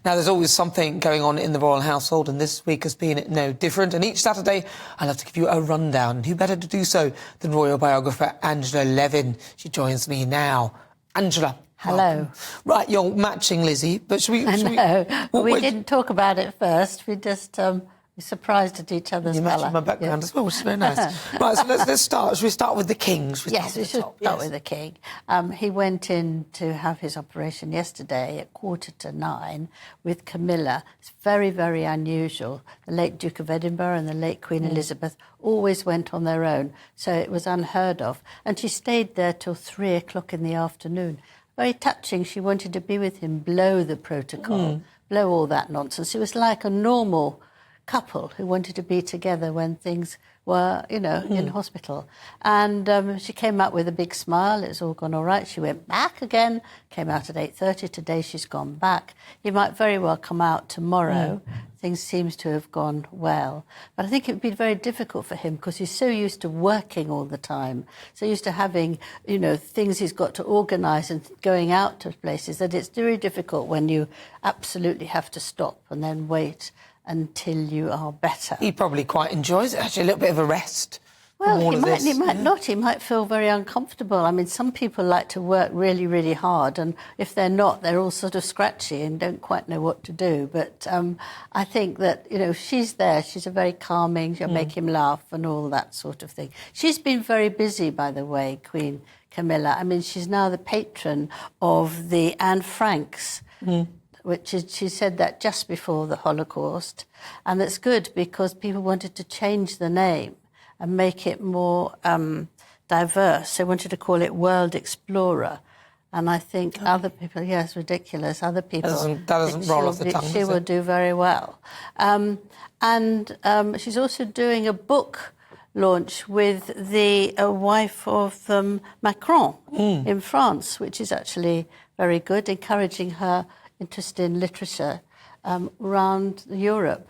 Now, there's always something going on in the royal household, and this week has been no different. And each Saturday, I love to give you a rundown. And who better to do so than royal biographer Angela Levin? She joins me now. Angela. Hello. Welcome. Right, you're matching Lizzie, but should we... We didn't talk about it first. We just... we surprised at each other's colour. You matched my background as well, which is very nice. Right, so let's start. Should we start with the king? Yes, we should start with the king. He went in to have his operation yesterday at 9:15 with Camilla. It's very, very unusual. The late Duke of Edinburgh and the late Queen Elizabeth always went on their own, so it was unheard of. And she stayed there till 3 o'clock in the afternoon. Very touching. She wanted to be with him, blow the protocol, blow all that nonsense. It was like a normal couple who wanted to be together when things were, you know, in hospital. And she came out with a big smile. It's all gone all right. She went back again, came out at 8:30. Today she's gone back. He might very well come out tomorrow. Things seems to have gone well. But I think it would be very difficult for him because he's so used to working all the time, so used to having, you know, things he's got to organise and going out to places, that it's very difficult when you absolutely have to stop and then wait until you are better. He probably quite enjoys it, actually, a little bit of a rest. Well, he might not. He might feel very uncomfortable. I mean, some people like to work really, really hard, and if they're not, they're all sort of scratchy and don't quite know what to do. But I think that, you know, she's there. She's a very calming, she'll make him laugh and all that sort of thing. She's been very busy, by the way, Queen Camilla. I mean, she's now the patron of the Anne Franks, which is, she said that just before the Holocaust. And that's good because people wanted to change the name and make it more diverse. They wanted to call it World Explorer. And I think other people, it's ridiculous, other people... That doesn't roll off the tongue, she will do very well. And she's also doing a book launch with the wife of Macron in France, which is actually very good, encouraging her interest in literature around Europe.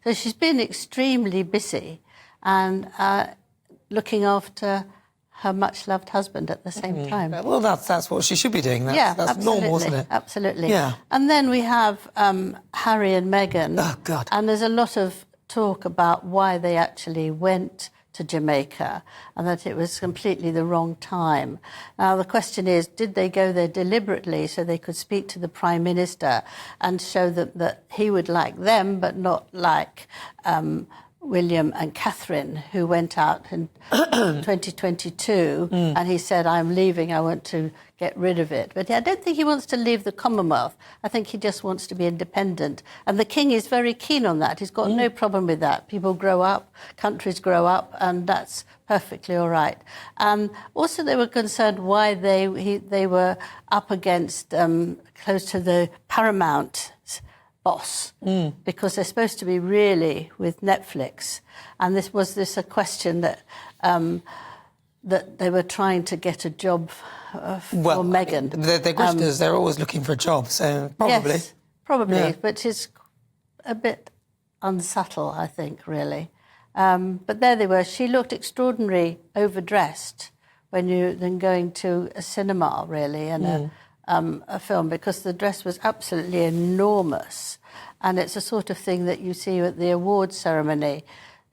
So she's been extremely busy and looking after her much-loved husband at the same time. Well, that's what she should be doing. That's normal, isn't it? Absolutely. Yeah. And then we have Harry and Meghan. Oh, God. And there's a lot of talk about why they actually went to Jamaica and that it was completely the wrong time. Now, the question is, did they go there deliberately so they could speak to the Prime Minister and show them that he would like them but not like William and Catherine, who went out in 2022 and he said, I'm leaving, I want to get rid of it. But I don't think he wants to leave the Commonwealth. I think he just wants to be independent. And the King is very keen on that. He's got no problem with that. People grow up, countries grow up, and that's perfectly all right. Also, they were concerned why they were up against, close to the Paramount boss, because they're supposed to be really with Netflix. And was this a question that that they were trying to get a job for Meghan? They're grifters, they're always looking for a job, so probably. Yes, probably, but it's a bit unsubtle, I think, really. But there they were. She looked extraordinarily overdressed than going to a cinema, really, and a film, because the dress was absolutely enormous, and it's the sort of thing that you see at the awards ceremony.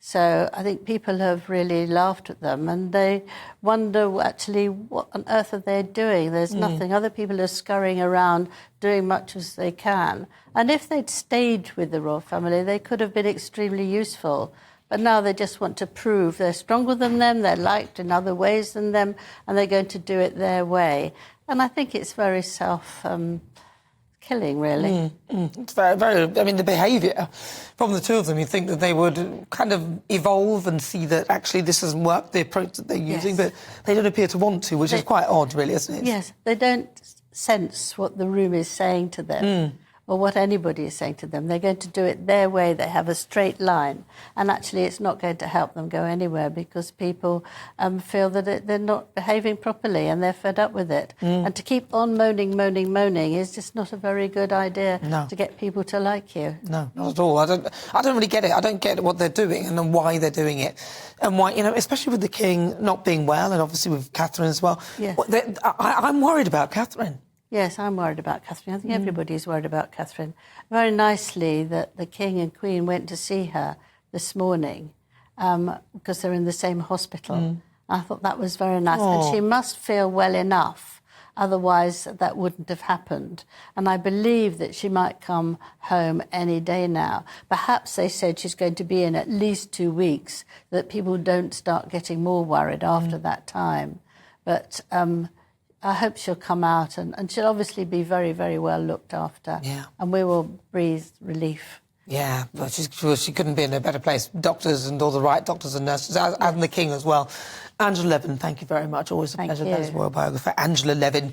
So I think people have really laughed at them, and they wonder actually what on earth are they doing. There's nothing. Other people are scurrying around doing much as they can. And if they'd stayed with the royal family, they could have been extremely useful. But now they just want to prove they're stronger than them, they're liked in other ways than them, and they're going to do it their way. And I think it's very self-killing, really. It's very, very... I mean, the behaviour from the two of them, you'd think that they would kind of evolve and see that actually this doesn't work, the approach that they're using, but they don't appear to want to, which is quite odd, really, isn't it? Yes, they don't sense what the room is saying to them. Or what anybody is saying to them. They're going to do it their way. They have a straight line. And actually, it's not going to help them go anywhere because people feel that they're not behaving properly and they're fed up with it. And to keep on moaning is just not a very good idea to get people to like you. No, not at all. I don't really get it. I don't get what they're doing and why they're doing it. And why, you know, especially with the King not being well and obviously with Catherine as well. Yes. I'm worried about Catherine. Yes, I'm worried about Catherine. I think everybody's worried about Catherine. Very nicely that the King and Queen went to see her this morning because they're in the same hospital. I thought that was very nice. And she must feel well enough, otherwise that wouldn't have happened. And I believe that she might come home any day now. Perhaps they said she's going to be in at least 2 weeks, that people don't start getting more worried after that time. But I hope she'll come out and she'll obviously be very, very well looked after. Yeah. And we will breathe relief. Yeah, but she couldn't be in a better place. Doctors and all the right doctors and nurses, and the King as well. Angela Levin, thank you very much. Always a pleasure. That is royal biographer Angela Levin.